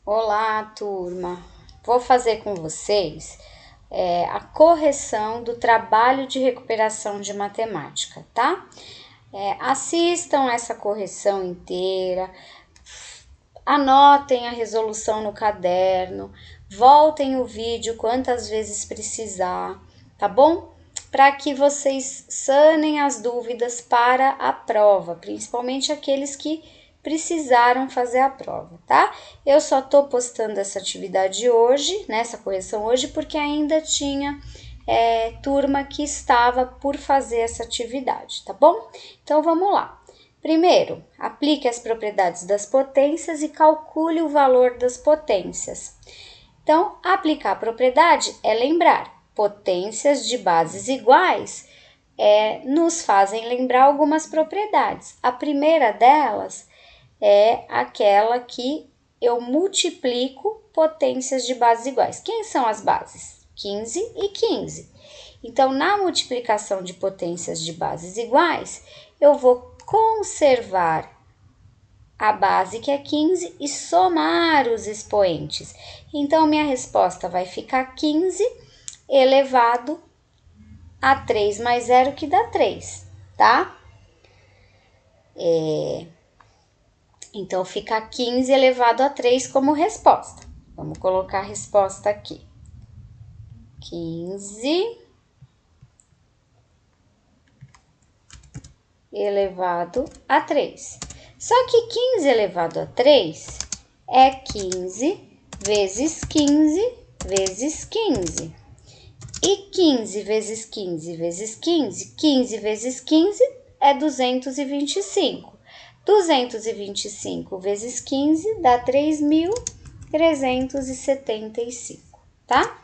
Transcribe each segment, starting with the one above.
Olá, turma! Vou fazer com vocês a correção do trabalho de recuperação de matemática, tá? Assistam essa correção inteira, anotem a resolução no caderno, voltem o vídeo quantas vezes precisar, tá bom? Para que vocês sanem as dúvidas para a prova, principalmente aqueles que precisaram fazer a prova, tá? Eu só tô postando essa atividade hoje, né, essa correção hoje, porque ainda tinha turma que estava por fazer essa atividade, tá bom? Então, vamos lá. Primeiro, aplique as propriedades das potências e calcule o valor das potências. Então, aplicar a propriedade é lembrar, potências de bases iguais nos fazem lembrar algumas propriedades. A primeira delas é aquela que eu multiplico potências de bases iguais. Quem são as bases? 15 e 15. Então, na multiplicação de potências de bases iguais, eu vou conservar a base, que é 15, e somar os expoentes. Então, minha resposta vai ficar 15 elevado a 3 mais 0, que dá 3, tá? Então, fica 15 elevado a 3 como resposta. Vamos colocar a resposta aqui. 15 elevado a 3. Só que 15 elevado a 3 é 15 vezes 15 vezes 15. E 15 vezes 15 vezes 15, 15 vezes 15 é 225. 225 vezes 15 dá 3.375, tá?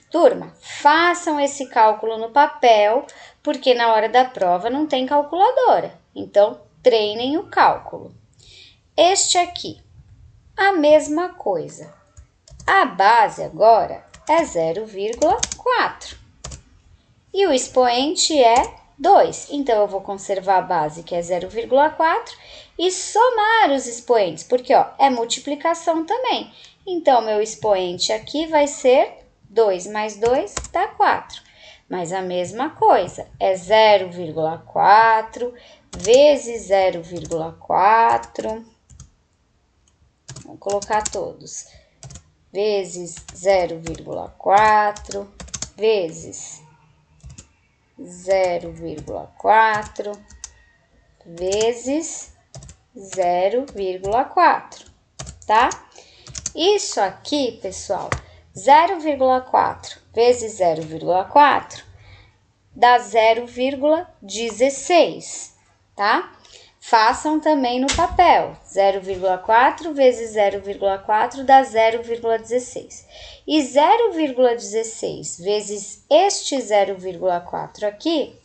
Turma, façam esse cálculo no papel, porque na hora da prova não tem calculadora. Então, treinem o cálculo. Este aqui, a mesma coisa. A base agora é 0,4. E o expoente é 2. Então, eu vou conservar a base, que é 0,4, e somar os expoentes, porque é multiplicação também. Então, meu expoente aqui vai ser 2 mais 2 dá 4. Mas a mesma coisa, é 0,4 vezes 0,4. Vamos colocar todos. Vezes 0,4 vezes 0,4 vezes 0,4, tá? Isso aqui, pessoal, 0,4 vezes 0,4 dá 0,16, tá? Façam também no papel. 0,4 vezes 0,4 dá 0,16. E 0,16 vezes este 0,4 aqui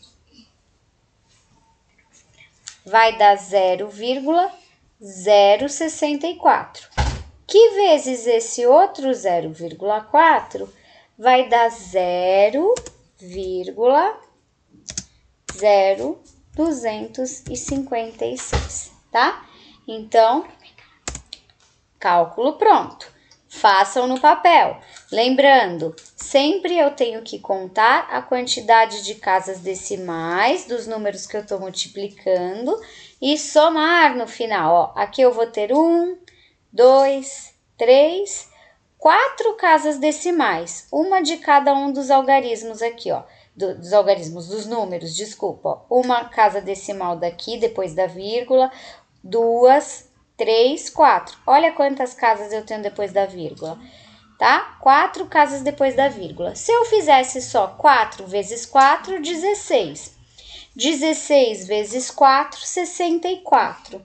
vai dar 0,064. Que vezes esse outro 0,4 vai dar 0,0256, tá? Então, cálculo pronto. Façam no papel. Lembrando, sempre eu tenho que contar a quantidade de casas decimais dos números que eu estou multiplicando e somar no final. Aqui eu vou ter 1, 2, 3, 4 casas decimais, uma de cada um dos algarismos aqui, dos algarismos, dos números, desculpa. Uma casa decimal daqui, depois da vírgula, 2, 3, 4. Olha quantas casas eu tenho depois da vírgula, tá? 4 casas depois da vírgula. Se eu fizesse só 4 vezes 4, 16. 16 vezes 4, 64.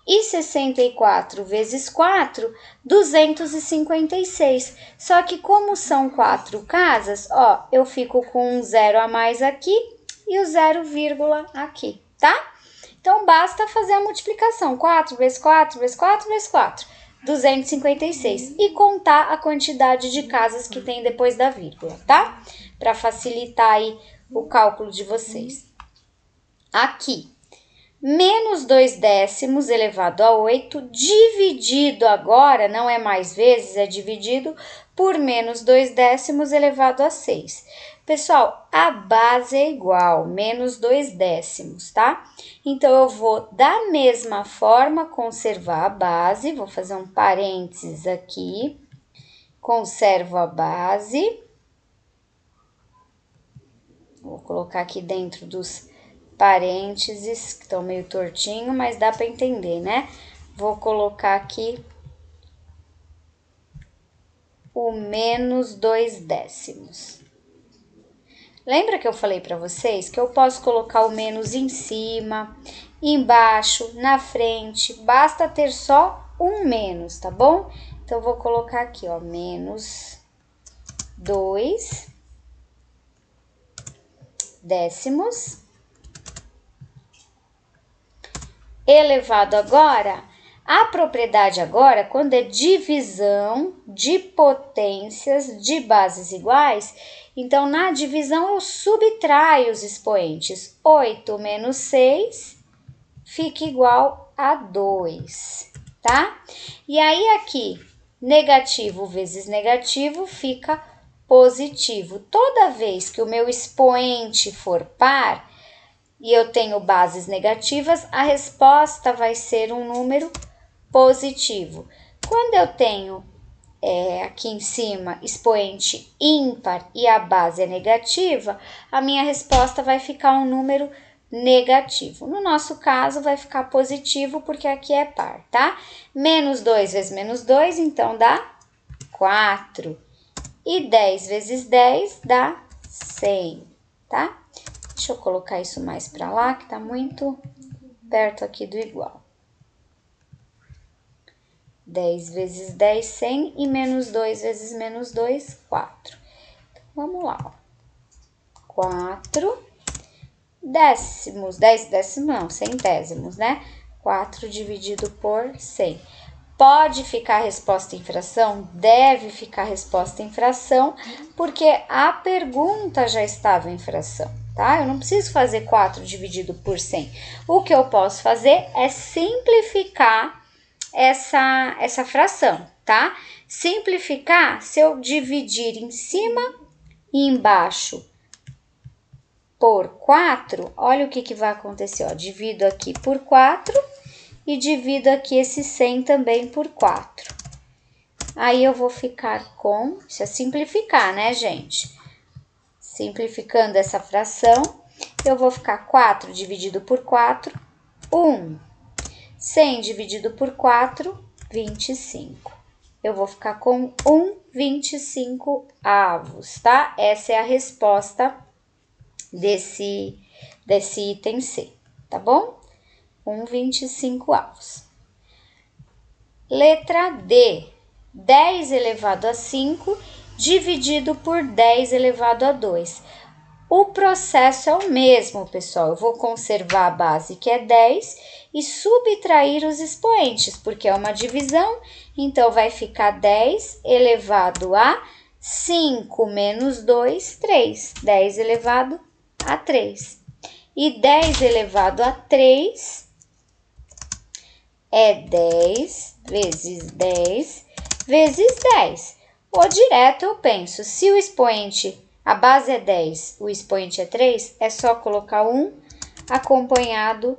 E 64 vezes 4, 256. Só que como são 4 casas, eu fico com um 0 a mais aqui e o 0, aqui, tá? Então, basta fazer a multiplicação. 4 vezes 4 vezes 4 vezes 4, 256. E contar a quantidade de casas que tem depois da vírgula, tá? Para facilitar aí o cálculo de vocês. Aqui. Menos 2 décimos elevado a 8, dividido agora, não é mais vezes, é dividido por menos 2 décimos elevado a 6. Pessoal, a base é igual, menos 2 décimos, tá? Então, eu vou, da mesma forma, conservar a base. Vou fazer um parênteses aqui. Conservo a base. Vou colocar aqui dentro dos parênteses, que estão meio tortinho, mas dá para entender, né? Vou colocar aqui o menos 2 décimos. Lembra que eu falei para vocês que eu posso colocar o menos em cima, embaixo, na frente, basta ter só um menos, tá bom? Então, eu vou colocar aqui, ó, menos 2 décimos elevado agora, a propriedade agora, quando é divisão de potências de bases iguais, então na divisão eu subtraio os expoentes. 8 menos 6 fica igual a 2, tá? E aí aqui, negativo vezes negativo fica positivo. Toda vez que o meu expoente for par, e eu tenho bases negativas, a resposta vai ser um número positivo. Quando eu tenho aqui em cima expoente ímpar e a base é negativa, a minha resposta vai ficar um número negativo. No nosso caso, vai ficar positivo porque aqui é par, tá? Menos 2 vezes menos 2, então dá 4. E 10 vezes 10 dá 100, tá? Deixa eu colocar isso mais para lá, que tá muito perto aqui do igual. 10 vezes 10, 100, e menos 2 vezes menos 2, 4. Então, vamos lá, ó. 4 décimos, 10 décimos não, centésimos, né? 4 dividido por 100. Pode ficar a resposta em fração? Deve ficar a resposta em fração, porque a pergunta já estava em fração, tá? Eu não preciso fazer 4 dividido por 100. O que eu posso fazer é simplificar essa fração, tá? Simplificar, se eu dividir em cima e embaixo por 4, olha o que vai acontecer, ó. Divido aqui por 4 e divido aqui esse 100 também por 4. Aí eu vou ficar com, isso é simplificar, né, gente? Simplificando essa fração, eu vou ficar 4 dividido por 4, 1. 100 dividido por 4, 25. Eu vou ficar com 1,25 avos, tá? Essa é a resposta desse item C, tá bom? 1,25 avos. Letra D, 10 elevado a 5 dividido por 10 elevado a 2. O processo é o mesmo, pessoal. Eu vou conservar a base, que é 10, e subtrair os expoentes, porque é uma divisão. Então, vai ficar 10 elevado a 5 menos 2, 3. 10 elevado a 3. E 10 elevado a 3 é 10 vezes 10 vezes 10. Ou direto eu penso, se o expoente, a base é 10, o expoente é 3, é só colocar 1 acompanhado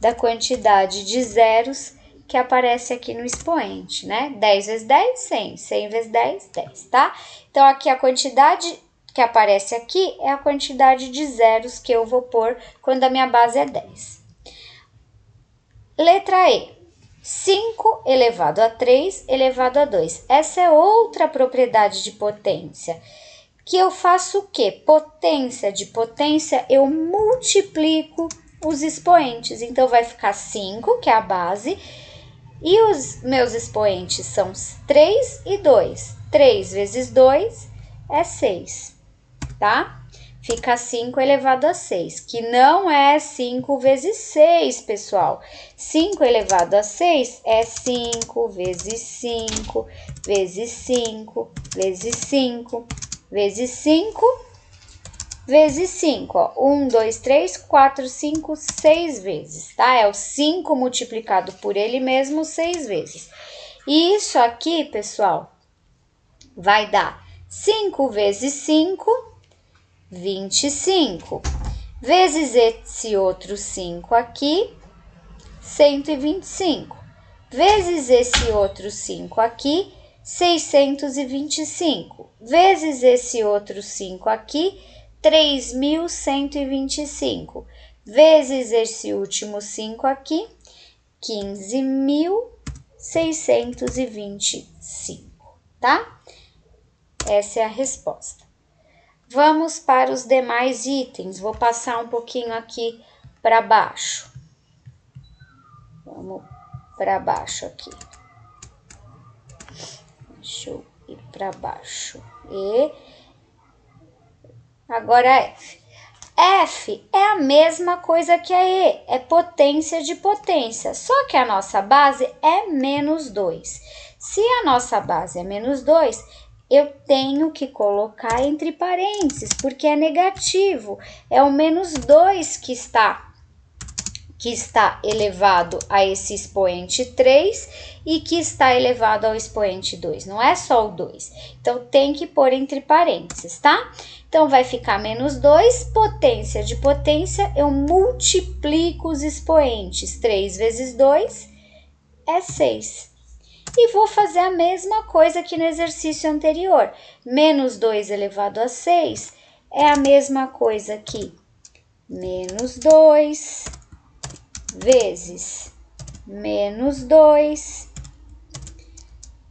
da quantidade de zeros que aparece aqui no expoente, né? 10 vezes 10, 100. 100 vezes 10, 10, tá? Então, aqui a quantidade que aparece aqui é a quantidade de zeros que eu vou pôr quando a minha base é 10. Letra E. 5 elevado a 3 elevado a 2. Essa é outra propriedade de potência. Que eu faço o quê? Potência de potência, eu multiplico os expoentes. Então, vai ficar 5, que é a base, e os meus expoentes são 3 e 2. 3 vezes 2 é 6, tá? Fica 5 elevado a 6, que não é 5 vezes 6, pessoal. 5 elevado a 6 é 5 vezes 5 vezes 5 vezes 5 vezes 5 vezes 5, ó. 1, 2, 3, 4, 5, 6 vezes, tá? É o 5 multiplicado por ele mesmo 6 vezes. E isso aqui, pessoal, vai dar 5 vezes 5, 25. Vezes esse outro 5 aqui, 125. Vezes esse outro 5 aqui, 625. Vezes esse outro 5 aqui, 3.125. Vezes esse último 5 aqui, 15.625, tá? Essa é a resposta. Vamos para os demais itens. Vou passar um pouquinho aqui para baixo. Vamos para baixo aqui. Deixa eu ir para baixo. E agora F. F é a mesma coisa que a E, é potência de potência, só que a nossa base é menos 2. Se a nossa base é menos 2, eu tenho que colocar entre parênteses, porque é negativo. É o menos 2 que está elevado a esse expoente 3 e que está elevado ao expoente 2. Não é só o 2. Então, tem que pôr entre parênteses, tá? Então, vai ficar menos 2, potência de potência, eu multiplico os expoentes. 3 vezes 2 é 6. E vou fazer a mesma coisa que no exercício anterior. Menos 2 elevado a 6 é a mesma coisa que menos 2 vezes menos 2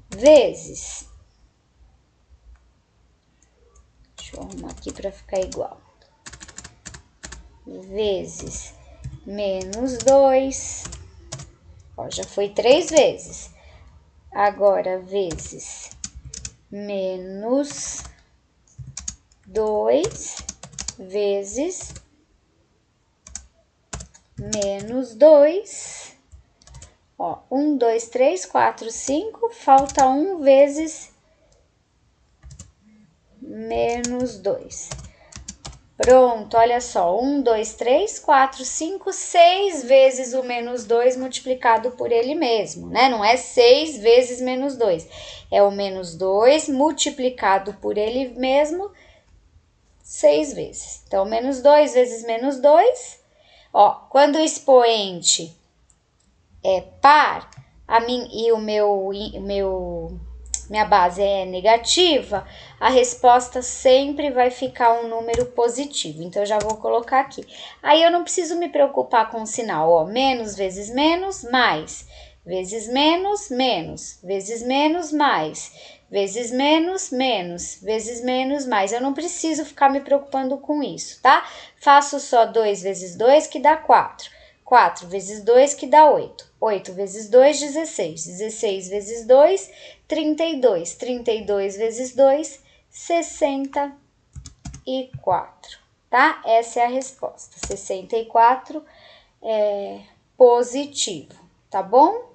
vezes. Deixa eu arrumar aqui para ficar igual. Vezes menos 2. Ó, já foi 3 vezes. Agora, vezes menos 2 vezes menos 2. Ó, 1, 2, 3, 4, 5. Falta 1 vezes menos 2. Pronto, olha só. 1, 2, 3, 4, 5, 6 vezes o menos 2 multiplicado por ele mesmo, né? Não é 6 vezes menos 2. É o menos 2 multiplicado por ele mesmo 6 vezes. Então, menos 2 vezes menos 2. Ó, quando o expoente é par, minha base é negativa, a resposta sempre vai ficar um número positivo. Então, eu já vou colocar aqui. Aí, eu não preciso me preocupar com o sinal, ó. Menos vezes menos, mais. Vezes menos, menos. Vezes menos, mais. Vezes menos, menos. Vezes menos, mais. Eu não preciso ficar me preocupando com isso, tá? Faço só 2 vezes 2, que dá 4. 4 vezes 2, que dá 8. 8 vezes 2, 16. 16 vezes 2, 32. 32 vezes 2, 64. Tá? Essa é a resposta. 64 é positivo, tá bom?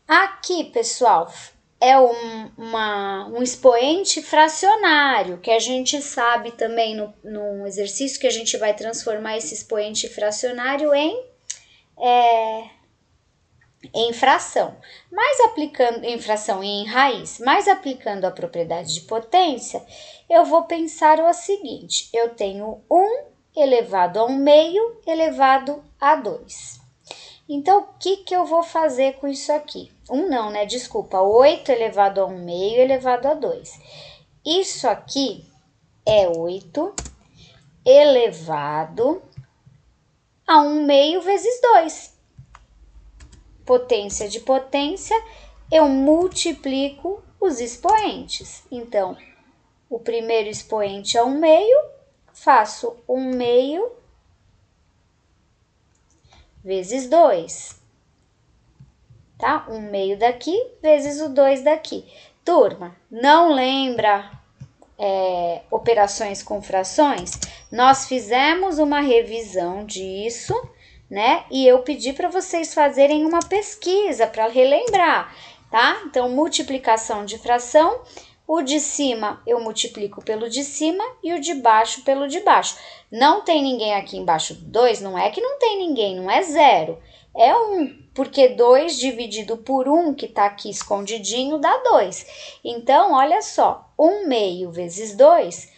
Aqui, pessoal, é um expoente fracionário, que a gente sabe também no exercício que a gente vai transformar esse expoente fracionário em fração. Mas aplicando em fração e em raiz, mas aplicando a propriedade de potência, eu vou pensar o seguinte: eu tenho 1 elevado a 1 meio elevado a 2. Então, o que eu vou fazer com isso aqui? 1 não, né? Desculpa, 8 elevado a 1 meio elevado a 2. Isso aqui é 8 elevado a 1 meio vezes 2. Potência de potência, eu multiplico os expoentes. Então, o primeiro expoente é 1 meio, faço 1 meio vezes 2, tá? 1 meio daqui vezes o 2 daqui. Turma, não lembra operações com frações? Nós fizemos uma revisão disso, né? E eu pedi para vocês fazerem uma pesquisa para relembrar, tá? Então, multiplicação de fração, O de cima eu multiplico pelo de cima e o de baixo pelo de baixo. Não tem ninguém aqui embaixo do 2, não é que não tem ninguém, não é 0. É 1, porque 2 dividido por 1, que está aqui escondidinho, dá 2. Então, olha só, 1 meio vezes 2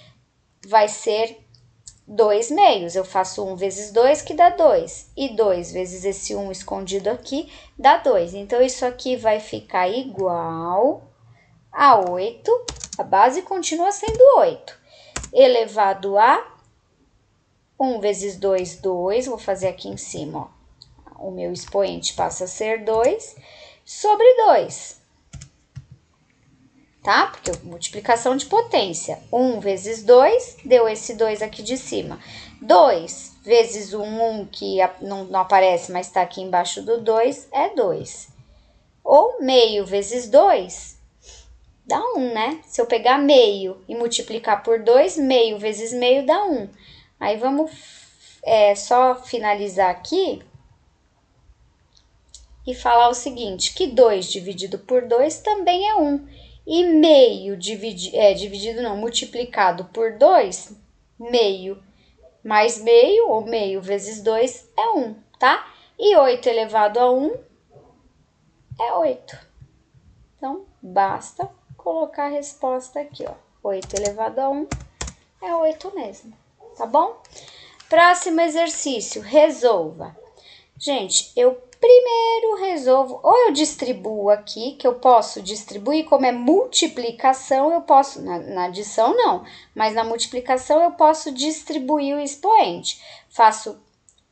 vai ser 2 meios. Eu faço 1 vezes 2, que dá 2. E 2 vezes esse 1 escondido aqui, dá 2. Então, isso aqui vai ficar igual a 8. A base continua sendo 8. Elevado a 1 vezes 2, 2. Vou fazer aqui em cima, ó. O meu expoente passa a ser 2 sobre 2. Tá? Porque multiplicação de potência. 1 vezes 2, deu esse 2 aqui de cima. 2 vezes o 1, que não aparece, mas está aqui embaixo do 2, é 2. Ou meio vezes 2, dá 1, né? Se eu pegar meio e multiplicar por 2, meio vezes meio dá 1. Aí vamos só finalizar aqui e falar o seguinte, que 2 dividido por 2 também é 1. E meio multiplicado por 2, meio mais meio, ou meio vezes 2, é 1, tá? E 8 elevado a 1 é 8. Então, basta colocar a resposta aqui, ó. 8 elevado a 1 é 8 mesmo, tá bom? Próximo exercício, resolva. Gente, eu primeiro resolvo, ou eu distribuo aqui, que eu posso distribuir, como é multiplicação, eu posso, na adição não, mas na multiplicação eu posso distribuir o expoente. Faço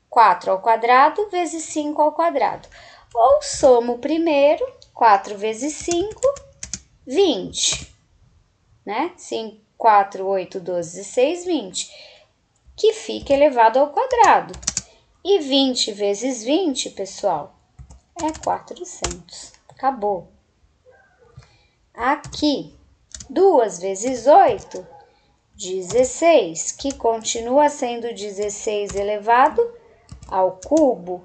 4 ao quadrado vezes 5 ao quadrado. Ou somo primeiro, 4 vezes 5, 20, né? 5, 4, 8, 12, 16, 20, que fica elevado ao quadrado. E 20 vezes 20, pessoal, é 400. Acabou. Aqui, 2 vezes 8, 16, que continua sendo 16 elevado ao cubo,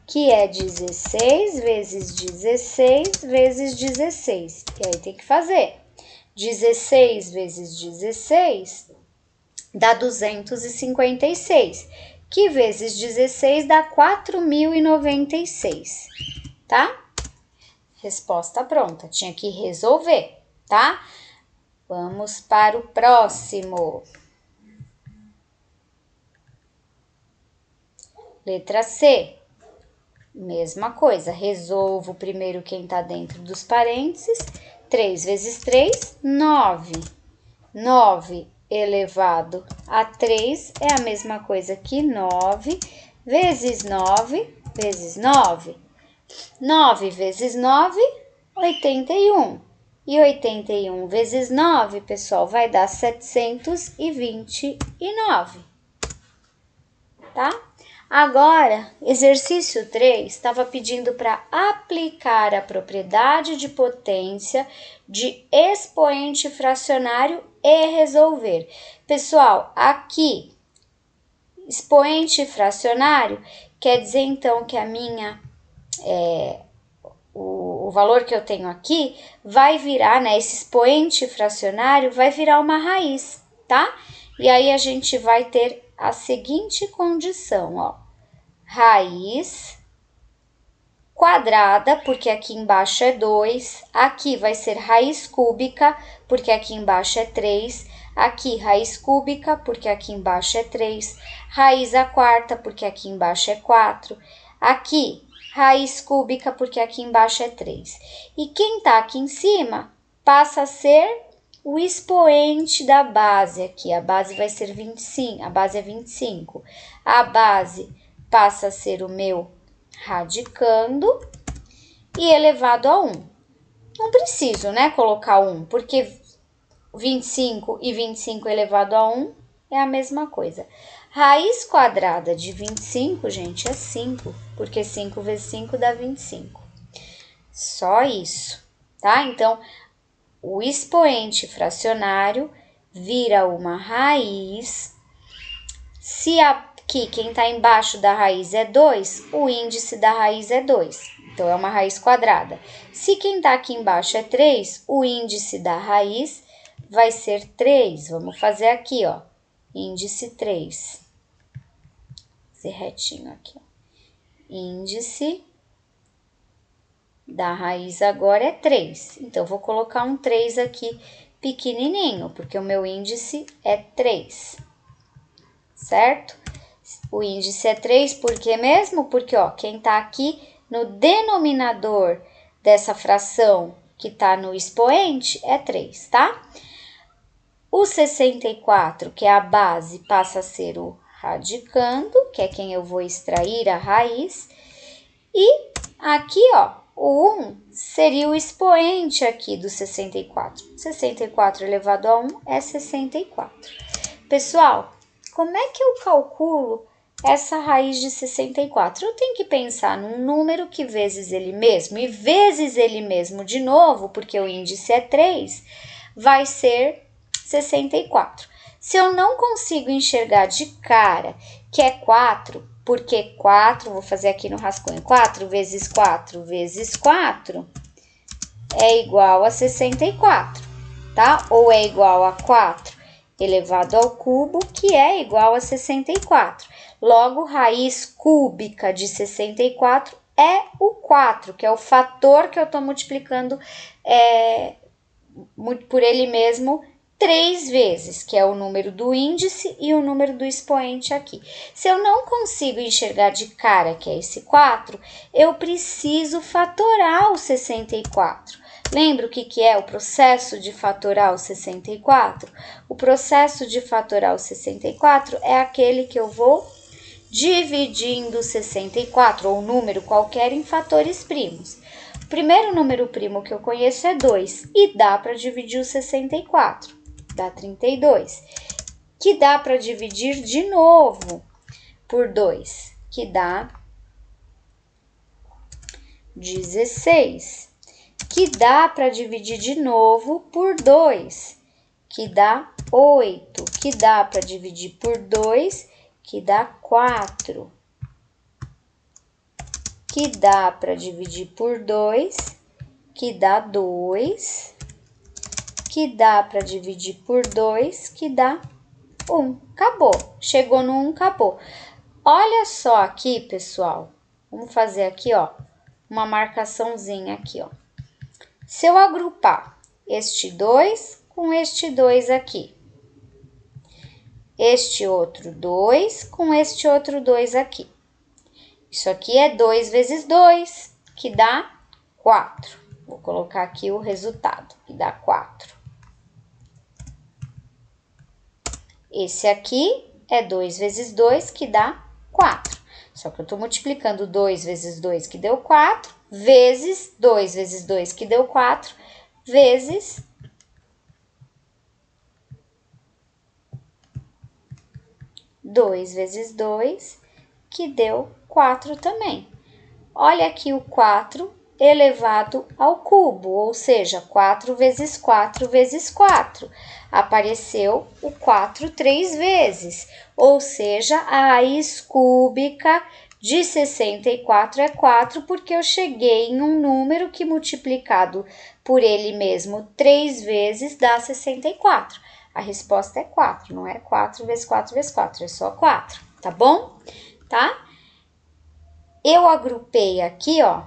que é 16 vezes 16 vezes 16. E aí tem que fazer. 16 vezes 16 dá 256. Que vezes 16 dá 4.096, tá? Resposta pronta, tinha que resolver, tá? Vamos para o próximo. Letra C. Mesma coisa, resolvo primeiro quem tá dentro dos parênteses. 3 vezes 3, 9. 9 elevado a 3 é a mesma coisa que 9 vezes 9 vezes 9. 9 vezes 9, 81. E 81 vezes 9, pessoal, vai dar 729. Tá? Agora, exercício 3 estava pedindo para aplicar a propriedade de potência de expoente fracionário e resolver. Pessoal, aqui, expoente fracionário quer dizer então que a minha, o valor que eu tenho aqui vai virar, né? Esse expoente fracionário vai virar uma raiz, tá? E aí a gente vai ter a seguinte condição, ó. Raiz quadrada, porque aqui embaixo é 2. Aqui vai ser raiz cúbica, porque aqui embaixo é 3. Aqui, raiz cúbica, porque aqui embaixo é 3. Raiz à quarta, porque aqui embaixo é 4. Aqui, raiz cúbica, porque aqui embaixo é 3. E quem tá aqui em cima passa a ser o expoente da base aqui. A base vai ser 25, a base é 25. A base passa a ser o meu radicando e elevado a 1. Não preciso, né, colocar 1, porque 25 e 25 elevado a 1 é a mesma coisa. Raiz quadrada de 25, gente, é 5, porque 5 vezes 5 dá 25. Só isso, tá? Então, o expoente fracionário vira uma raiz. Se aqui quem está embaixo da raiz é 2, o índice da raiz é 2. Então, é uma raiz quadrada. Se quem está aqui embaixo é 3, o índice da raiz vai ser 3. Vamos fazer aqui, ó, índice 3. Fazer retinho aqui, ó. Índice da raiz agora é 3. Então, vou colocar um 3 aqui pequenininho, porque o meu índice é 3, certo? O índice é 3, por quê mesmo? Porque, ó, quem tá aqui no denominador dessa fração que tá no expoente é 3, tá? O 64, que é a base, passa a ser o radicando, que é quem eu vou extrair a raiz. E aqui, ó, o 1 seria o expoente aqui do 64. 64 elevado a 1 é 64. Pessoal, como é que eu calculo essa raiz de 64? Eu tenho que pensar num número que vezes ele mesmo, e vezes ele mesmo de novo, porque o índice é 3, vai ser 64. Se eu não consigo enxergar de cara que é 4, porque 4, vou fazer aqui no rascunho, 4 vezes 4 vezes 4 é igual a 64, tá? Ou é igual a 4 elevado ao cubo, que é igual a 64. Logo, raiz cúbica de 64 é o 4, que é o fator que eu estou multiplicando por ele mesmo 3 vezes, que é o número do índice e o número do expoente aqui. Se eu não consigo enxergar de cara que é esse 4, eu preciso fatorar o 64. Lembra o que é o processo de fatorar o 64? O processo de fatorar o 64 é aquele que eu vou dividindo 64, ou número qualquer, em fatores primos. O primeiro número primo que eu conheço é 2, e dá para dividir o 64, dá 32, que dá para dividir de novo por 2, que dá 16, que dá para dividir de novo por 2, que dá 8, que dá para dividir por 2, que dá 4, que dá para dividir por 2, que dá 2, que dá para dividir por 2, que dá 1. Acabou. Chegou no 1, acabou. Olha só aqui, pessoal. Vamos fazer aqui, ó, uma marcaçãozinha aqui, ó. Se eu agrupar este 2 com este 2 aqui, este outro 2 com este outro 2 aqui. Isso aqui é 2 vezes 2, que dá 4. Vou colocar aqui o resultado, que dá 4. Esse aqui é 2 vezes 2, que dá 4. Só que eu estou multiplicando 2 vezes 2, que deu 4, vezes 2 vezes 2, que deu 4, vezes 2 vezes 2, que deu 4 também. Olha aqui o 4 elevado ao cubo, ou seja, 4 vezes 4 vezes 4. Apareceu o 4 3 vezes, ou seja, a raiz cúbica de 64 é 4, porque eu cheguei em um número que multiplicado por ele mesmo 3 vezes dá 64. A resposta é 4, não é 4 vezes 4 vezes 4, é só 4, tá bom? Tá? Eu agrupei aqui, ó,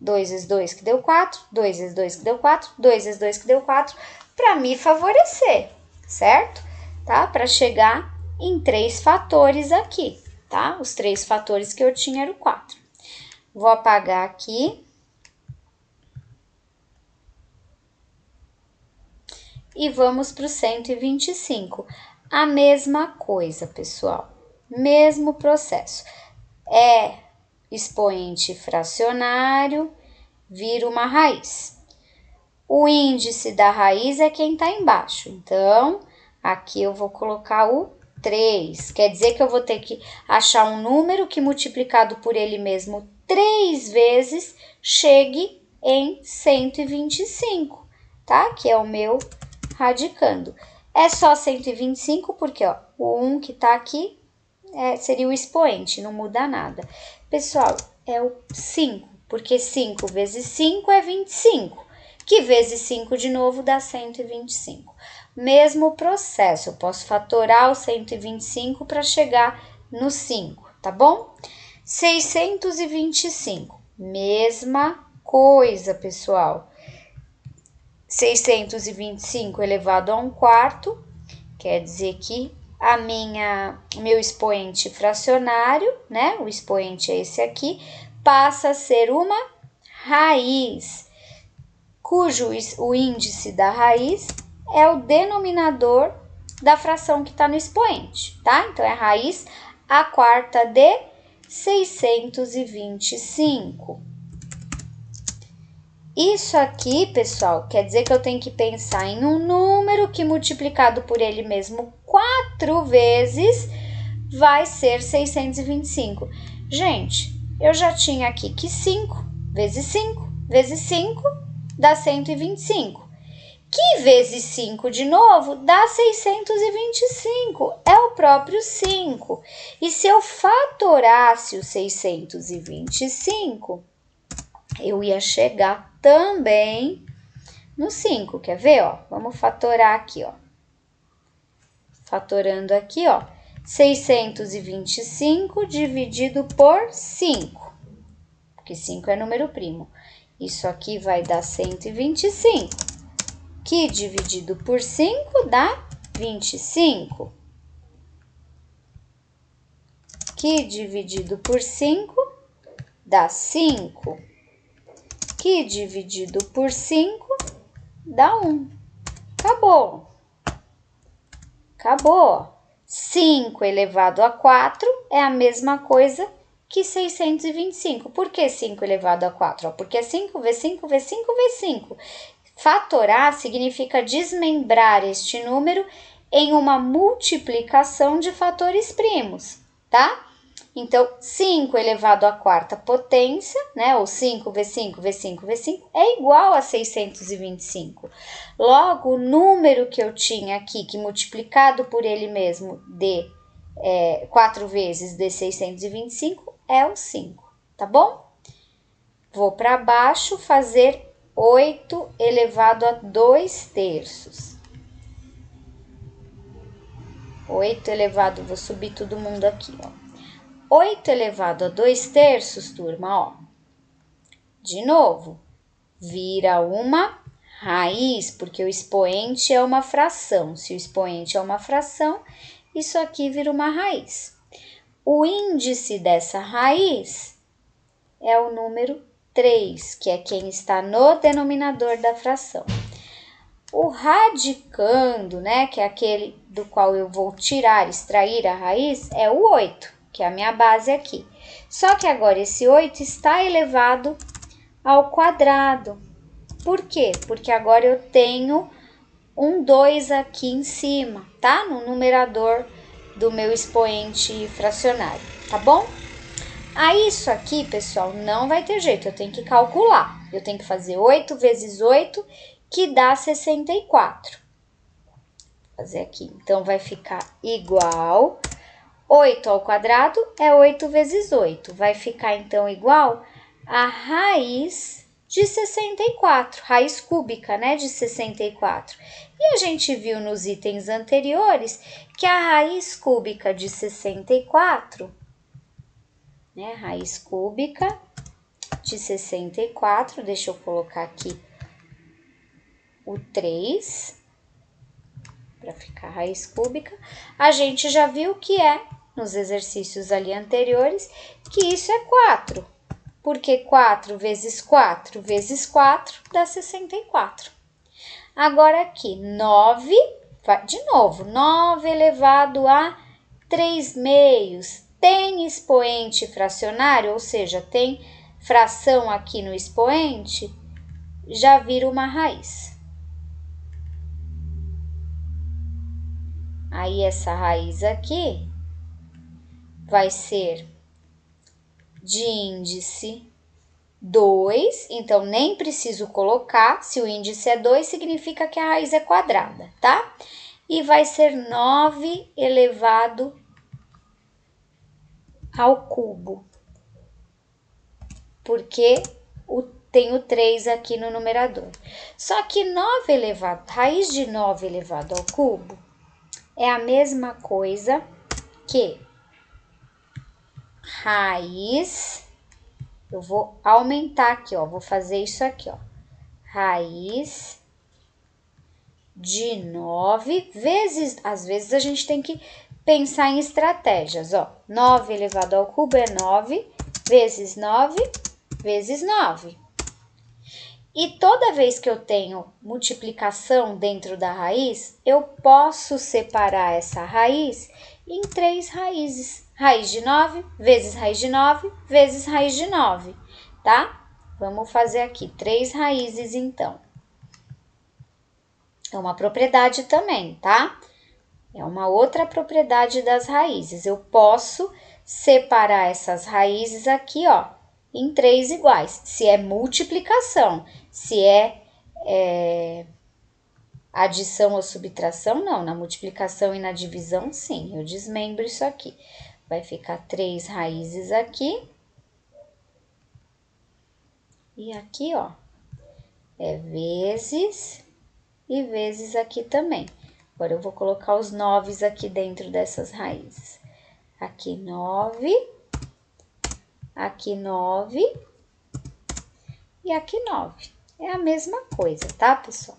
2 vezes 2 que deu 4, 2 vezes 2 que deu 4, 2 vezes 2 que deu 4, para me favorecer, certo? Tá? Para chegar em 3 fatores aqui, tá? Os 3 fatores que eu tinha eram 4. Vou apagar aqui. E vamos para o 125. A mesma coisa, pessoal. Mesmo processo. É expoente fracionário, vira uma raiz. O índice da raiz é quem está embaixo. Então, aqui eu vou colocar o 3. Quer dizer que eu vou ter que achar um número que multiplicado por ele mesmo 3 vezes chegue em 125, tá? Que é o meu radicando. É só 125 porque, ó, o 1 que tá aqui seria o expoente, não muda nada. Pessoal, é o 5, porque 5 vezes 5 é 25. que vezes 5 de novo dá 125. Mesmo processo, eu posso fatorar o 125 para chegar no 5, tá bom? 625, mesma coisa, pessoal. 625 elevado a 1/4, quer dizer que meu expoente fracionário, né? O expoente é esse aqui, passa a ser uma raiz, cujo o índice da raiz é o denominador da fração que está no expoente, tá? Então, é a raiz a quarta de 625. Isso aqui, pessoal, quer dizer que eu tenho que pensar em um número que multiplicado por ele mesmo 4 vezes vai ser 625. Gente, eu já tinha aqui que 5 vezes 5 vezes 5 dá 125. Que vezes 5 de novo dá 625. É o próprio 5. E se eu fatorasse o 625, eu ia chegar também no 5. Quer ver, ó? Vamos fatorar aqui, ó. Fatorando aqui, ó. 625 dividido por 5. Porque 5 é número primo. Isso aqui vai dar 125. Que dividido por 5 dá 25. Que dividido por 5 dá 5. Que dividido por 5 dá 1. Acabou. Acabou. 5 elevado a 4 é a mesma coisa que 625. Por que 5 elevado a 4? Porque é 5 vezes 5 vezes 5 vezes 5. Fatorar significa desmembrar este número em uma multiplicação de fatores primos, tá? Então, 5 elevado à quarta potência, né? Ou 5 vezes 5 vezes 5 vezes 5 é igual a 625. Logo, o número que eu tinha aqui, que multiplicado por ele mesmo de 4 vezes de 625, é o 5, tá bom? Vou para baixo fazer 8 elevado a 2/3. 8 elevado, vou subir todo mundo aqui, ó. 8 elevado a 2/3, turma, ó. De novo, vira uma raiz, porque o expoente é uma fração. Se o expoente é uma fração, isso aqui vira uma raiz. O índice dessa raiz é o número 3, que é quem está no denominador da fração. O radicando, né, que é aquele do qual eu vou extrair a raiz, é o 8, que é a minha base aqui. Só que agora esse 8 está elevado ao quadrado. Por quê? Porque agora eu tenho um 2 aqui em cima, tá? No numerador do meu expoente fracionário, tá bom? Aí, isso aqui, pessoal, não vai ter jeito, eu tenho que calcular. Eu tenho que fazer 8 vezes 8, que dá 64. Vou fazer aqui. Então, vai ficar igual. 8 ao quadrado é 8 vezes 8. Vai ficar, então, igual a raiz de 64. Raiz cúbica, né, de 64. E a gente viu nos itens anteriores que a raiz cúbica de 64... né, raiz cúbica de 64, deixa eu colocar aqui o 3, para ficar raiz cúbica. A gente já viu que é, nos exercícios ali anteriores, que isso é 4, porque 4 vezes 4 vezes 4 dá 64. Agora aqui, 9, de novo, 9 elevado a 3/2, tem expoente fracionário, ou seja, tem fração aqui no expoente, já vira uma raiz. Aí, essa raiz aqui vai ser de índice 2, então nem preciso colocar, se o índice é 2, significa que a raiz é quadrada, tá? E vai ser 9 elevado ao cubo, porque o tenho 3 aqui no numerador. Só que raiz de 9 elevado ao cubo é a mesma coisa que raiz, eu vou aumentar aqui, ó, vou fazer isso aqui, ó, raiz de 9 vezes, às vezes a gente tem que pensar em estratégias, ó, 9 elevado ao cubo é 9 vezes 9 vezes 9. E toda vez que eu tenho multiplicação dentro da raiz, eu posso separar essa raiz em 3 raízes. Raiz de 9 vezes raiz de 9 vezes raiz de 9, tá? Vamos fazer aqui 3 raízes, então. É uma propriedade também, tá? É uma outra propriedade das raízes. Eu posso separar essas raízes aqui, ó, em 3 iguais. Se é multiplicação, se é adição ou subtração, não. Na multiplicação e na divisão, sim. Eu desmembro isso aqui. Vai ficar 3 raízes aqui. E aqui, ó, é vezes e vezes aqui também. Agora, eu vou colocar os 9 aqui dentro dessas raízes. Aqui 9, aqui 9 e aqui 9. É a mesma coisa, tá, pessoal?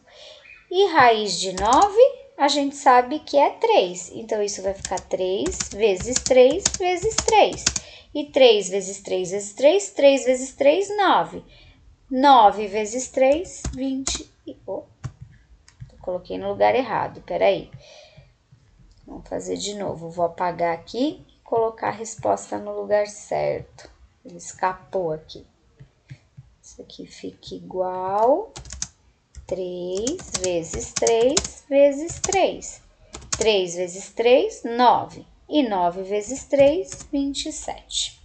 E raiz de 9, a gente sabe que é 3. Então, isso vai ficar 3 vezes 3 vezes 3. E 3 vezes 3 vezes 3, 3 vezes 3, 9. 9 vezes 3, 20. Coloquei no lugar errado, peraí. Vamos fazer de novo. Vou apagar aqui e colocar a resposta no lugar certo. Ele escapou aqui. Isso aqui fica igual 3 vezes 3 vezes 3. 3 vezes 3, 9. E 9 vezes 3, 27.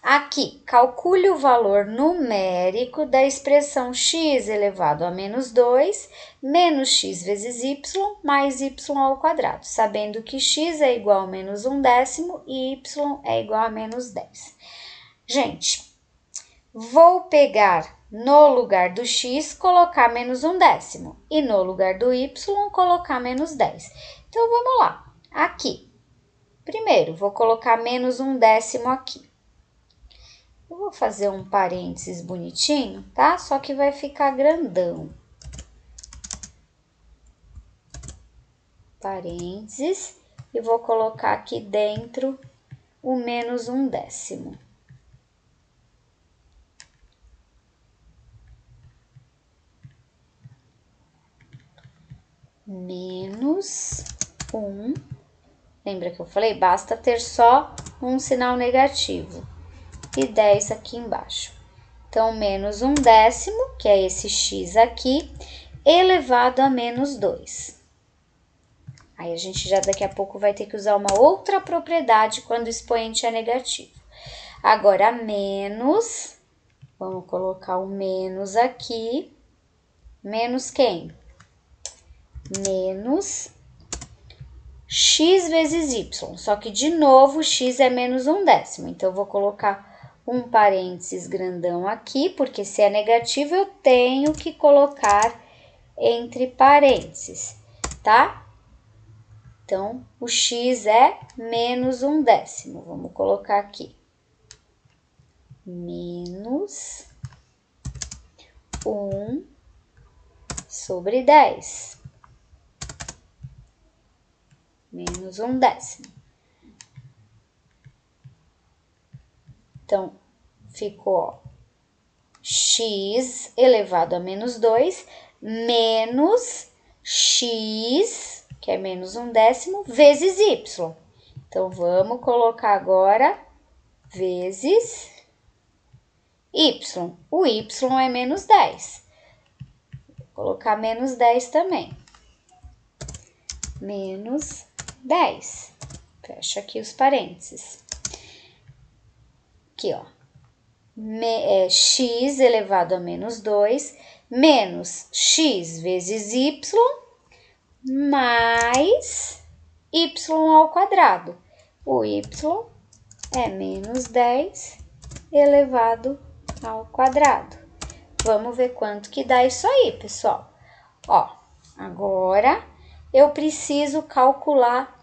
Aqui, calcule o valor numérico da expressão x elevado a menos 2 menos x vezes y mais y ao quadrado, sabendo que x é igual a menos 1/10 e y é igual a menos 10. Gente, vou pegar no lugar do x, colocar menos 1/10 e no lugar do y, colocar menos 10. Então, vamos lá. Aqui, primeiro, vou colocar menos 1/10 aqui. Eu vou fazer um parênteses bonitinho, tá? Só que vai ficar grandão. Parênteses. E vou colocar aqui dentro o menos 1/10. Menos 1. Lembra que eu falei? Basta ter só um sinal negativo. E 10 aqui embaixo. Então, menos 1/10, que é esse x aqui, elevado a menos 2. Aí, a gente já daqui a pouco vai ter que usar uma outra propriedade quando o expoente é negativo. Agora, menos, vamos colocar o menos aqui. Menos quem? Menos x vezes y. Só que, de novo, x é menos 1/10. Então, eu vou colocar um parênteses grandão aqui, porque se é negativo, eu tenho que colocar entre parênteses, tá? Então, o x é menos 1/10. Vamos colocar aqui. Menos 1 sobre 10. Menos 1/10. Então, ficou, ó, x elevado a menos 2 menos x, que é menos 1/10, vezes y. Então, vamos colocar agora vezes y. O y é menos 10. Vou colocar menos 10 também. Menos 10. Fecha aqui os parênteses. Aqui, ó. X elevado a menos 2 menos x vezes y mais y ao quadrado. O y é menos 10 elevado ao quadrado. Vamos ver quanto que dá isso aí, pessoal. Ó, agora eu preciso calcular,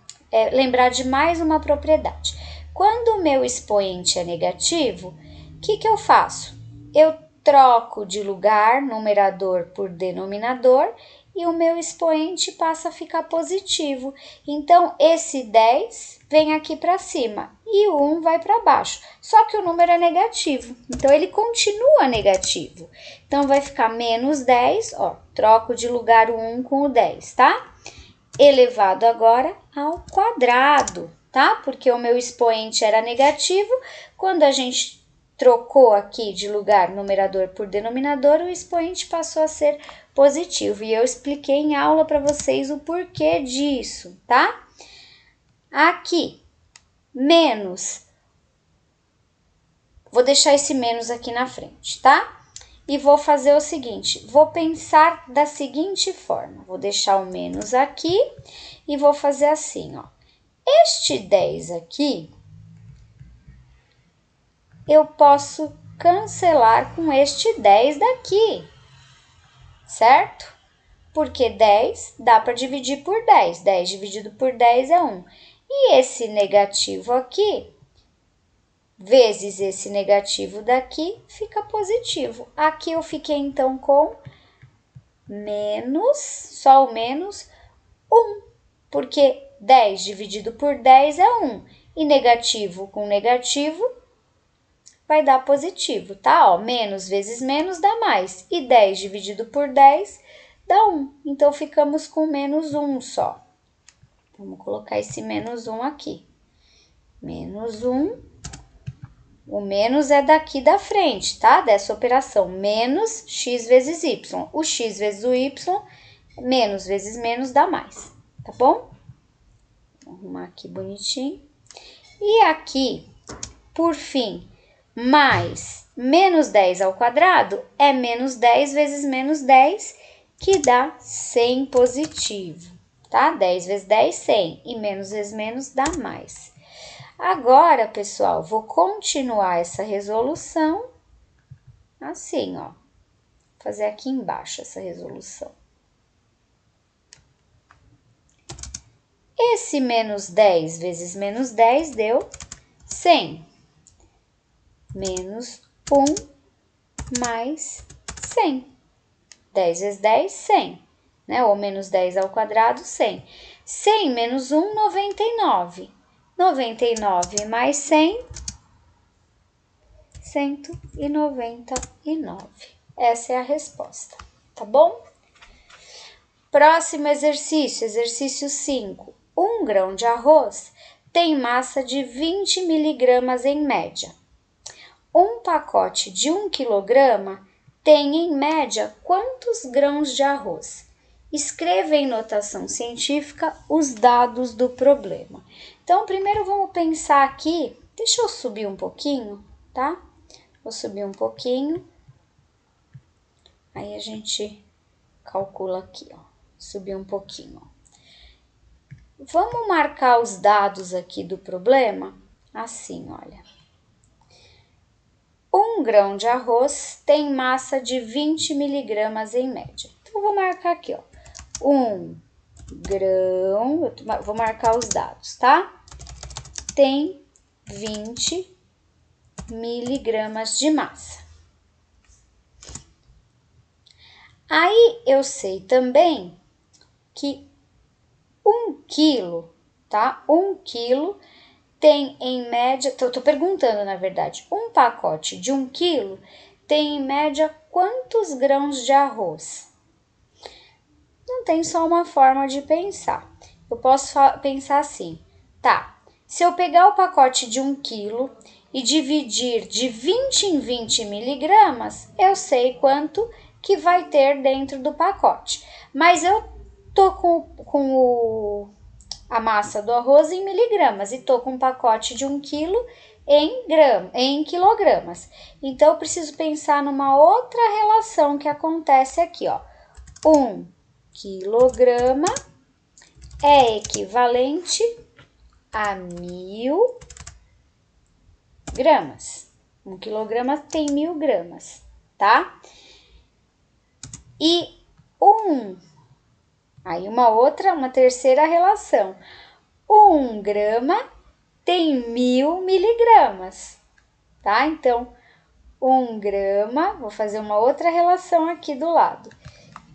lembrar de mais uma propriedade. Quando o meu expoente é negativo, o que eu faço? Eu troco de lugar numerador por denominador e o meu expoente passa a ficar positivo. Então, esse 10 vem aqui para cima e o 1 vai para baixo. Só que o número é negativo, então ele continua negativo. Então, vai ficar menos 10, ó, troco de lugar o 1 com o 10, tá? Elevado agora ao quadrado, tá? Porque o meu expoente era negativo, quando a gente trocou aqui de lugar numerador por denominador, o expoente passou a ser positivo. E eu expliquei em aula para vocês o porquê disso, tá? Aqui, menos. Vou deixar esse menos aqui na frente, tá? E vou fazer o seguinte, vou pensar da seguinte forma. Vou deixar o menos aqui e vou fazer assim, ó. Este 10 aqui, eu posso cancelar com este 10 daqui, certo? Porque 10 dá para dividir por 10. 10 dividido por 10 é 1. E esse negativo aqui, vezes esse negativo daqui, fica positivo. Aqui eu fiquei, então, com menos, só o menos, 1. Porque 10 dividido por 10 é 1. E negativo com negativo vai dar positivo, tá? Ó, menos vezes menos dá mais. E 10 dividido por 10 dá 1. Então, ficamos com menos 1 só. Vamos colocar esse menos 1 aqui. Menos 1. O menos é daqui da frente, tá? Dessa operação. Menos x vezes y. O x vezes o y, menos vezes menos dá mais, tá bom? Vou arrumar aqui bonitinho. E aqui, por fim, mais menos 10 ao quadrado é menos 10 vezes menos 10, que dá 100 positivo, tá? 10 vezes 10, 100. E menos vezes menos dá mais. Agora, pessoal, vou continuar essa resolução assim, ó. Vou fazer aqui embaixo essa resolução. Esse menos 10 vezes menos 10 deu 100. Menos 1 mais 100. 10 vezes 10, 100. Né? Ou menos 10 ao quadrado, 100. 100 menos 1, 99. 99 mais 100, 199. Essa é a resposta, tá bom? Próximo exercício, exercício 5. 1 grão de arroz tem massa de 20 miligramas em média. Um pacote de 1 quilograma tem, em média, quantos grãos de arroz? Escreva em notação científica os dados do problema. Então, primeiro vamos pensar aqui, deixa eu subir um pouquinho, tá? Vou subir um pouquinho, aí a gente calcula aqui, ó, subir um pouquinho. Vamos marcar os dados aqui do problema, assim, olha. 1 grão de arroz tem massa de 20 miligramas em média. Então, vou marcar aqui, ó. 1 grão, vou marcar os dados, tá? Tem 20 miligramas de massa. Aí, eu sei também que 1 quilo, tá? 1 quilo tem em média, tô perguntando na verdade, um pacote de 1 quilo tem em média quantos grãos de arroz? Não tem só uma forma de pensar. Eu posso pensar assim, tá, se eu pegar o pacote de 1 quilo e dividir de 20 em 20 miligramas, eu sei quanto que vai ter dentro do pacote. Mas eu tô com a massa do arroz em miligramas e tô com um pacote de 1 quilo em quilogramas. Então, eu preciso pensar numa outra relação que acontece aqui, ó. 1 quilograma é equivalente a 1000 gramas. 1 quilograma tem 1000 gramas, tá? E aí uma terceira relação. 1 grama tem 1000 miligramas, tá? Então, 1 grama, vou fazer uma outra relação aqui do lado.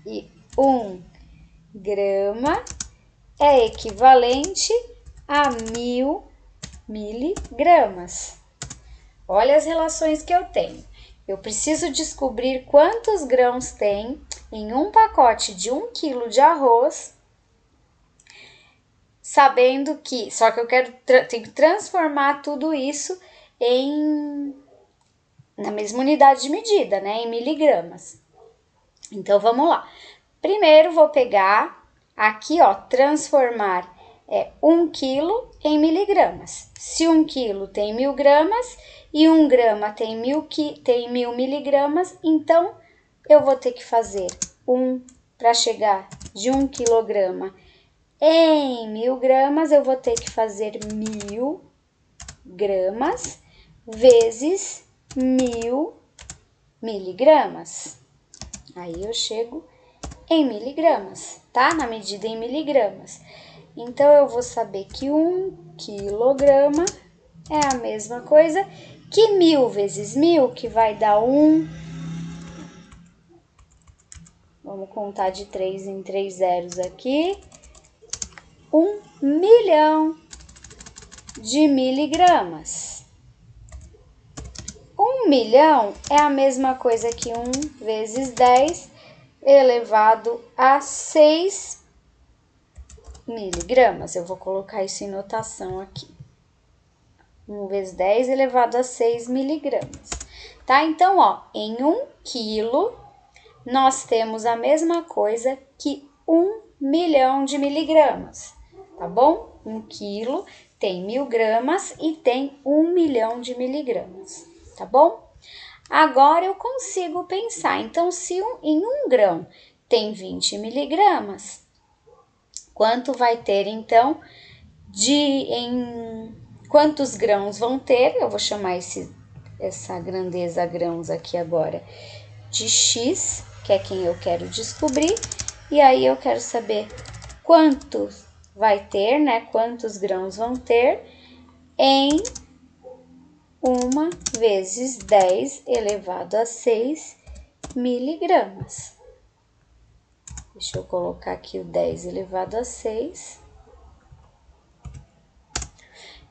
E 1 grama é equivalente a 1000 miligramas. Olha as relações que eu tenho. Eu preciso descobrir quantos grãos tem em um pacote de 1 quilo de arroz, sabendo que, só que eu tenho que transformar tudo isso na mesma unidade de medida, né, em miligramas. Então, vamos lá. Primeiro, vou pegar aqui, ó, transformar 1 quilo em miligramas. Se 1 quilo tem 1000 gramas e 1 grama tem 1000 miligramas, então eu vou ter que fazer para chegar de 1 quilograma em 1000 gramas, eu vou ter que fazer 1000 gramas vezes 1000 miligramas. Aí eu chego em miligramas, tá? Na medida em miligramas. Então, eu vou saber que 1 quilograma é a mesma coisa que 1000 vezes 1000, que vai dar 1. Vamos contar de 3 em 3 zeros aqui. 1 milhão de miligramas. 1 milhão é a mesma coisa que 1 vezes 10 elevado a 6 miligramas. Eu vou colocar isso em notação aqui. 1 vezes 10 elevado a 6 miligramas. Tá? Então, ó, em 1 quilo, nós temos a mesma coisa que 1 milhão de miligramas. Tá bom? 1 quilo tem 1000 gramas e tem 1 milhão de miligramas. Tá bom? Agora eu consigo pensar. Então, se em 1 grão tem 20 miligramas, quanto vai ter, então, quantos grãos vão ter? Eu vou chamar essa grandeza grãos aqui agora de X, que é quem eu quero descobrir. E aí eu quero saber quantos vai ter, né? Quantos grãos vão ter em 1 vezes 10 elevado a 6 miligramas. Deixa eu colocar aqui o 10 elevado a 6.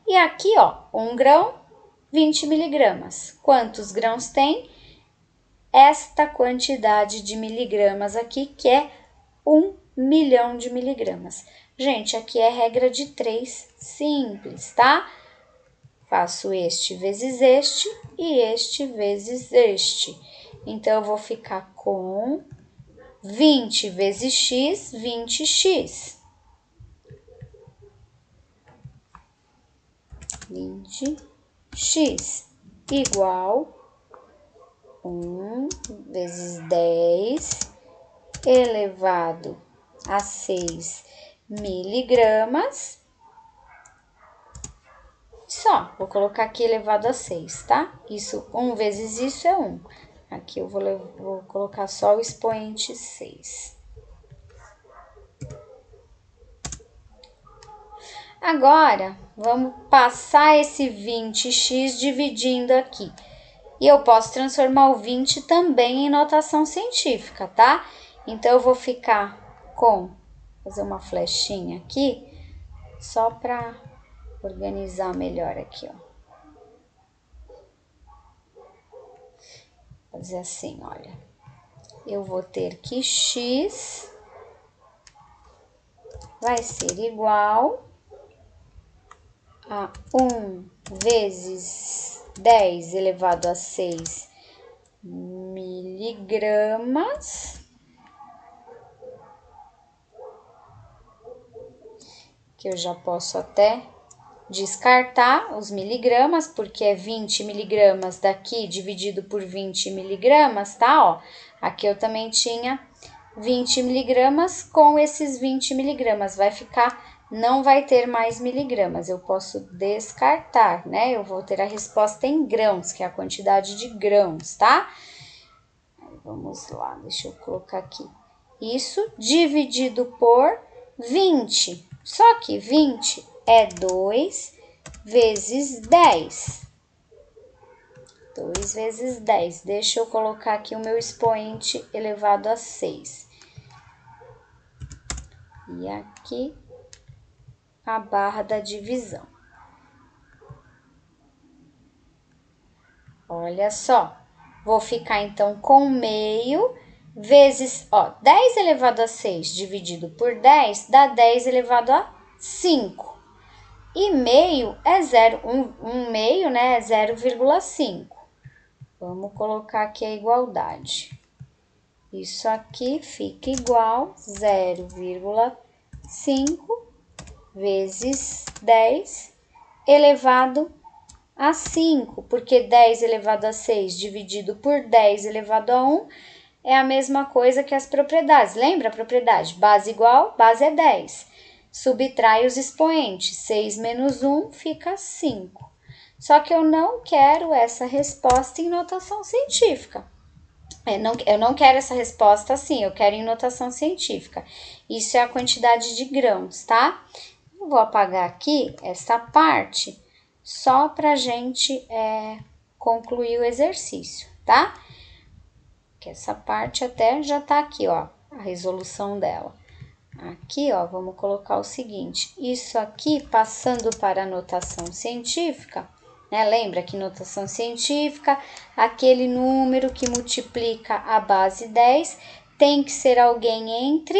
E aqui, ó, 1 grão, 20 miligramas. Quantos grãos tem? Esta quantidade de miligramas aqui, que é 1 milhão de miligramas. Gente, aqui é regra de 3, simples, tá? Faço este vezes este e este vezes este. Então, eu vou ficar com 20 vezes x, 20x. 20x igual 1 vezes 10 elevado a 6 miligramas. Só, vou colocar aqui elevado a 6, tá? Isso, 1 vezes isso é 1. Aqui eu vou colocar só o expoente 6. Agora, vamos passar esse 20x dividindo aqui. E eu posso transformar o 20 também em notação científica, tá? Então, eu vou ficar fazer uma flechinha aqui, só para organizar melhor aqui, ó. Fazer assim, olha. Eu vou ter que x vai ser igual a 1 vezes 10 elevado a 6 miligramas, que eu já posso até descartar os miligramas, porque é 20 miligramas daqui dividido por 20 miligramas, tá? Ó, aqui eu também tinha 20 miligramas, com esses 20 miligramas vai ficar não vai ter mais miligramas, eu posso descartar, né? Eu vou ter a resposta em grãos, que é a quantidade de grãos, tá? Vamos lá, deixa eu colocar aqui. Isso dividido por 20. Só que 20 é 2 vezes 10. 2 vezes 10. Deixa eu colocar aqui o meu expoente elevado a 6. E aqui a barra da divisão. Olha só, vou ficar então com meio vezes, 10 elevado a 6 dividido por 10 dá 10 elevado a 5. E meio é 0, um meio, né, é 0,5. Vamos colocar aqui a igualdade. Isso aqui fica igual 0,5 vezes 10 elevado a 5, porque 10 elevado a 6 dividido por 10 elevado a 1 é a mesma coisa que as propriedades. Lembra a propriedade? Base igual, base é 10. Subtrai os expoentes. 6 menos 1 fica 5. Só que eu não quero essa resposta em notação científica. Eu não quero essa resposta assim, eu quero em notação científica. Isso é a quantidade de grãos, tá? Eu vou apagar aqui essa parte só para a gente concluir o exercício, tá? Que essa parte até já tá aqui, ó, a resolução dela. Aqui, ó, vamos colocar o seguinte, isso aqui passando para a notação científica, né? Lembra que notação científica, aquele número que multiplica a base 10 tem que ser alguém entre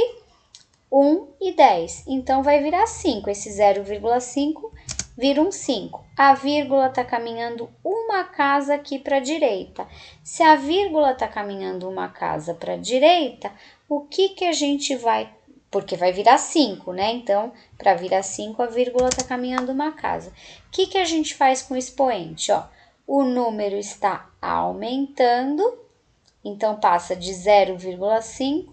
1 e 10. Então, vai virar 5. Esse 0,5 vira um 5. A vírgula está caminhando uma casa aqui para a direita. Se a vírgula está caminhando uma casa para a direita, o que a gente vai... Porque vai virar 5, né? Então, para virar 5, a vírgula está caminhando uma casa. O que a gente faz com o expoente? Ó, o número está aumentando, então passa de 0,5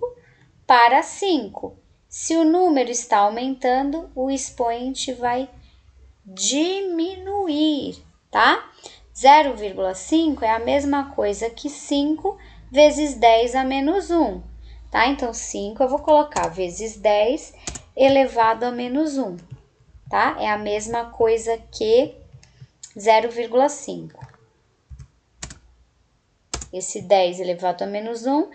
para 5. Se o número está aumentando, o expoente vai diminuir, tá? 0,5 é a mesma coisa que 5 vezes 10 a menos 1, tá? Então, 5 eu vou colocar vezes 10 elevado a menos 1, tá? É a mesma coisa que 0,5. Esse 10 elevado a menos 1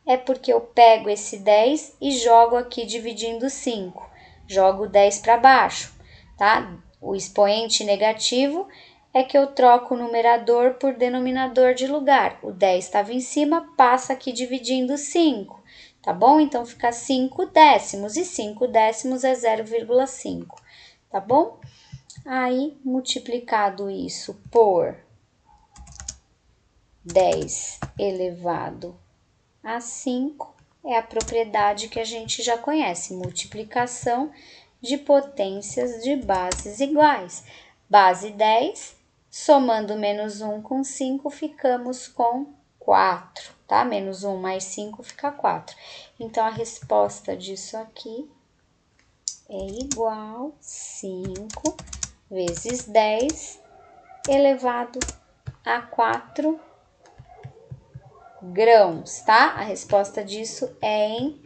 é porque eu pego esse 10 e jogo aqui dividindo 5. Jogo 10 para baixo, tá? O expoente negativo é que eu troco o numerador por denominador de lugar. O 10 estava em cima, passa aqui dividindo 5, tá bom? Então, fica 5 décimos, e 5 décimos é 0,5, tá bom? Aí, multiplicado isso por 10 elevado a 5, é a propriedade que a gente já conhece, multiplicação de potências de bases iguais. Base 10, somando menos 1 com 5, ficamos com 4, tá? Menos 1 mais 5 fica 4. Então, a resposta disso aqui é igual a 5 vezes 10 elevado a 4 grãos, tá? A resposta disso é em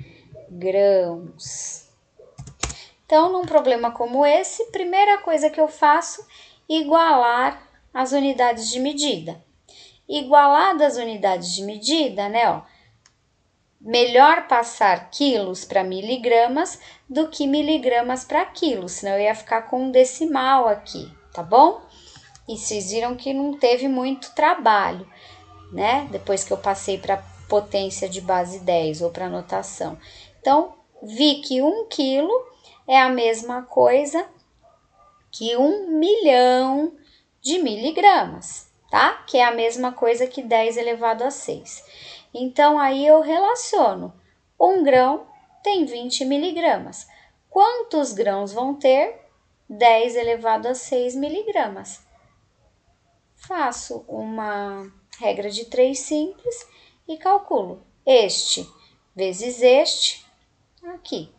grãos. Então, num problema como esse, primeira coisa que eu faço, igualar as unidades de medida. Igualadas as unidades de medida, né, ó, melhor passar quilos para miligramas do que miligramas para quilos, senão eu ia ficar com um decimal aqui, tá bom? E vocês viram que não teve muito trabalho, né? Depois que eu passei para potência de base 10 ou para notação. Então, vi que 1 quilo é a mesma coisa que 1 milhão de miligramas, tá? Que é a mesma coisa que 10 elevado a 6. Então, aí eu relaciono. 1 grão tem 20 miligramas. Quantos grãos vão ter? 10 elevado a 6 miligramas. Faço uma regra de 3 simples e calculo este vezes este aqui.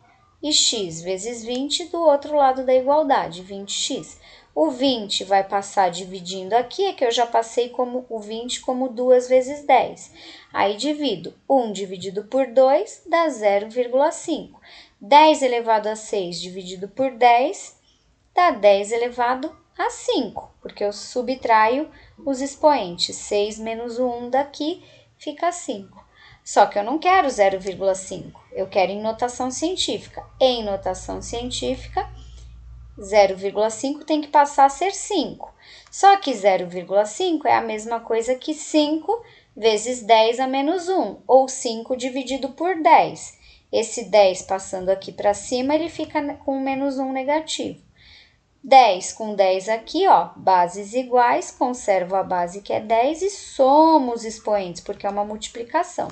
e x vezes 20 do outro lado da igualdade, 20x. O 20 vai passar dividindo aqui, é que eu já passei como o 20 como 2 vezes 10. Aí divido 1 dividido por 2 dá 0,5. 10 elevado a 6 dividido por 10 dá 10 elevado a 5, porque eu subtraio os expoentes. 6 menos o 1 daqui fica 5. Só que eu não quero 0,5, eu quero em notação científica. Em notação científica, 0,5 tem que passar a ser 5. Só que 0,5 é a mesma coisa que 5 vezes 10 a menos 1, ou 5 dividido por 10. Esse 10 passando aqui para cima, ele fica com menos 1 negativo. 10 com 10 aqui, ó, bases iguais, conservo a base que é 10 e somo os expoentes, porque é uma multiplicação.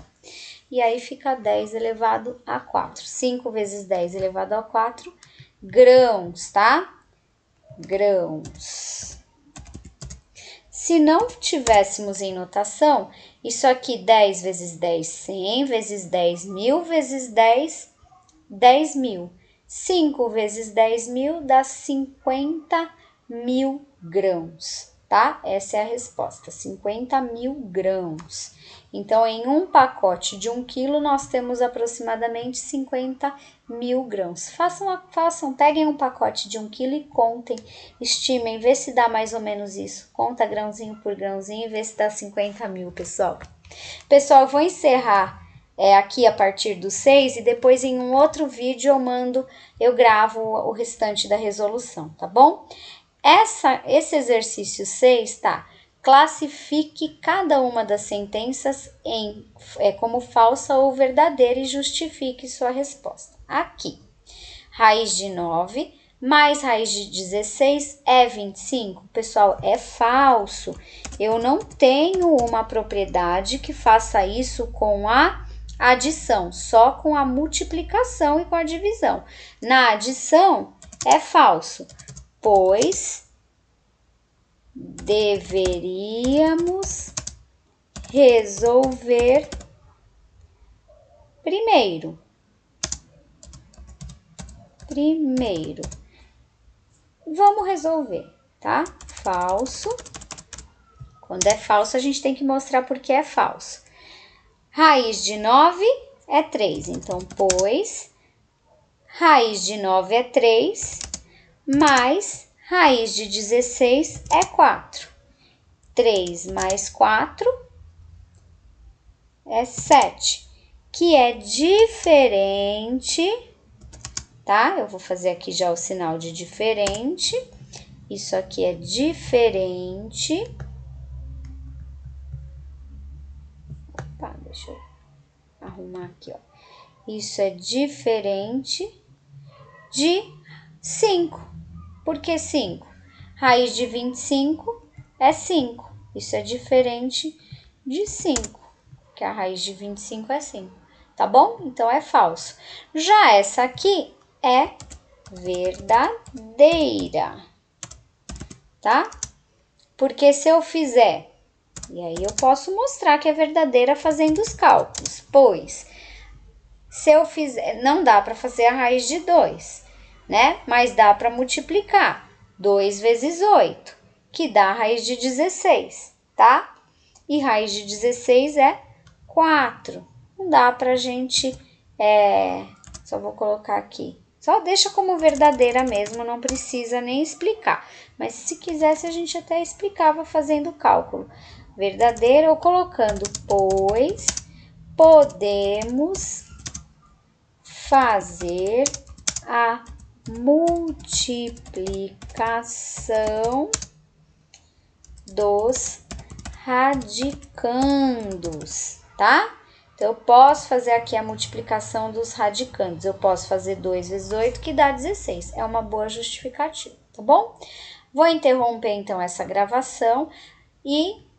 E aí fica 10 elevado a 4. 5 vezes 10 elevado a 4 grãos, tá? Grãos. Se não tivéssemos em notação, isso aqui 10 vezes 10, 100, vezes 10, 1000, vezes 10, 10 mil. 5 vezes 10 mil dá 50 mil grãos, tá? Essa é a resposta, 50 mil grãos. Então, em um pacote de 1 quilo, nós temos aproximadamente 50 mil grãos. Peguem um pacote de 1 quilo e contem, estimem, vê se dá mais ou menos isso. Conta grãozinho por grãozinho e vê se dá 50 mil, pessoal. Pessoal, eu vou encerrar aqui a partir do 6 e depois em um outro vídeo eu gravo o restante da resolução, tá bom? Esse exercício 6, tá? Classifique cada uma das sentenças como falsa ou verdadeira e justifique sua resposta. Aqui, raiz de 9 mais raiz de 16 é 25? Pessoal, é falso. Eu não tenho uma propriedade que faça isso com a adição, só com a multiplicação e com a divisão. Na adição, é falso, pois deveríamos resolver primeiro. Vamos resolver, tá? Falso. Quando é falso, a gente tem que mostrar por que é falso. Raiz de 9 é 3, então, pois raiz de 9 é 3, mais raiz de 16 é 4. 3 mais 4 é 7, que é diferente, tá? Eu vou fazer aqui já o sinal de diferente. Isso aqui é diferente. Opa, deixa eu arrumar aqui, ó. Isso é diferente de 5. Por que 5? Raiz de 25 é 5. Isso é diferente de 5, que a raiz de 25 é 5. Tá bom? Então, é falso. Já essa aqui é verdadeira, tá? Porque se eu fizer, e aí eu posso mostrar que é verdadeira fazendo os cálculos, pois se eu fizer, não dá para fazer a raiz de 2, né? Mas dá para multiplicar 2 vezes 8, que dá a raiz de 16, tá? E raiz de 16 é 4. Não dá pra gente, só vou colocar aqui. Só deixa como verdadeira mesmo, não precisa nem explicar. Mas se quisesse, a gente até explicava fazendo o cálculo. Verdadeira ou colocando, pois podemos fazer a multiplicação dos radicandos, tá? Então, eu posso fazer aqui a multiplicação dos radicandos. Eu posso fazer 2 vezes 8, que dá 16. É uma boa justificativa, tá bom? Vou interromper, então, essa gravação e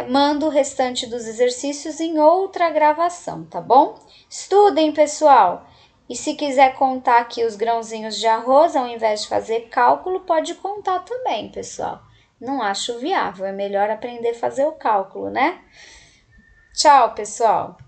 mando o restante dos exercícios em outra gravação, tá bom? Estudem, pessoal! E se quiser contar aqui os grãozinhos de arroz, ao invés de fazer cálculo, pode contar também, pessoal. Não acho viável, é melhor aprender a fazer o cálculo, né? Tchau, pessoal!